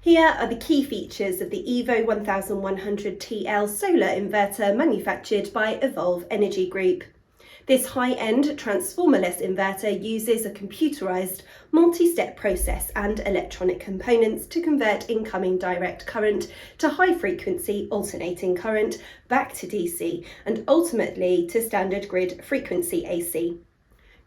Here are the key features of the EVVO 1100TL solar inverter manufactured by Evolve Energy Group. This high-end transformerless inverter uses a computerized multi-step process and electronic components to convert incoming direct current to high-frequency alternating current back to DC and ultimately to standard grid frequency AC.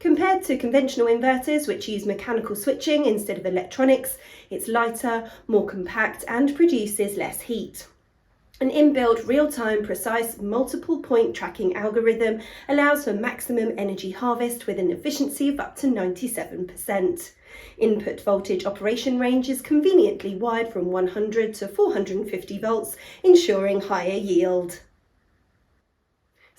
Compared to conventional inverters, which use mechanical switching instead of electronics, it's lighter, more compact, and produces less heat. An inbuilt, real-time, precise, multiple-point tracking algorithm allows for maximum energy harvest with an efficiency of up to 97%. Input voltage operation range is conveniently wide from 100 to 450 volts, ensuring higher yield.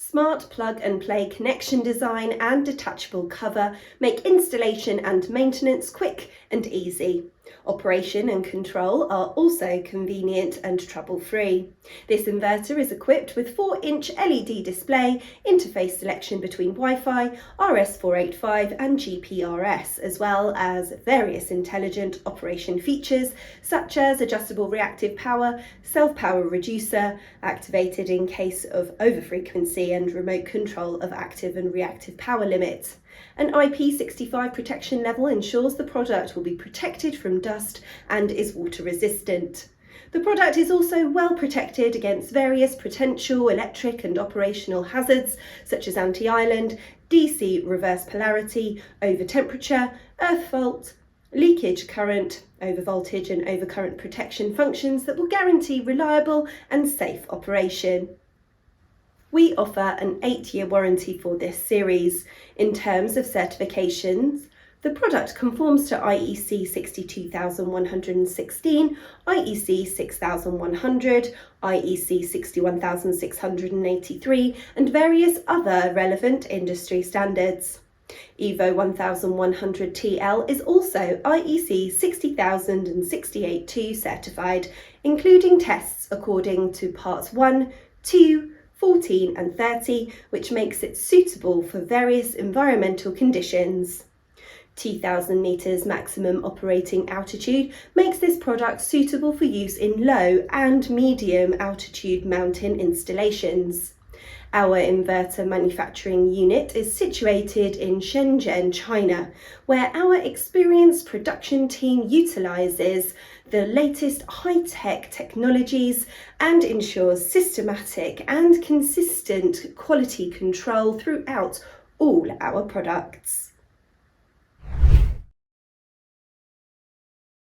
Smart plug-and-play connection design and detachable cover make installation and maintenance quick and easy. Operation and control are also convenient and trouble-free. This inverter is equipped with 4-inch LED display, interface selection between Wi-Fi, RS485 and GPRS, as well as various intelligent operation features such as adjustable reactive power, self-power reducer, activated in case of overfrequency, and remote control of active and reactive power limits. An IP65 protection level ensures the product will be protected from dust and is water resistant. The product is also well protected against various potential electric and operational hazards such as anti-island, DC reverse polarity, over temperature, earth fault, leakage current, over voltage and overcurrent protection functions that will guarantee reliable and safe operation. We offer an 8-year warranty for this series. In terms of certifications, the product conforms to IEC 62116, IEC 6100, IEC 61683, and various other relevant industry standards. EVVO 1100TL is also IEC 60068-2 certified, including tests according to Parts 1, 2, 14 and 30, which makes it suitable for various environmental conditions. 2,000 meters maximum operating altitude makes this product suitable for use in low and medium altitude mountain installations. Our inverter manufacturing unit is situated in Shenzhen, China, where our experienced production team utilises the latest high-tech technologies and ensures systematic and consistent quality control throughout all our products.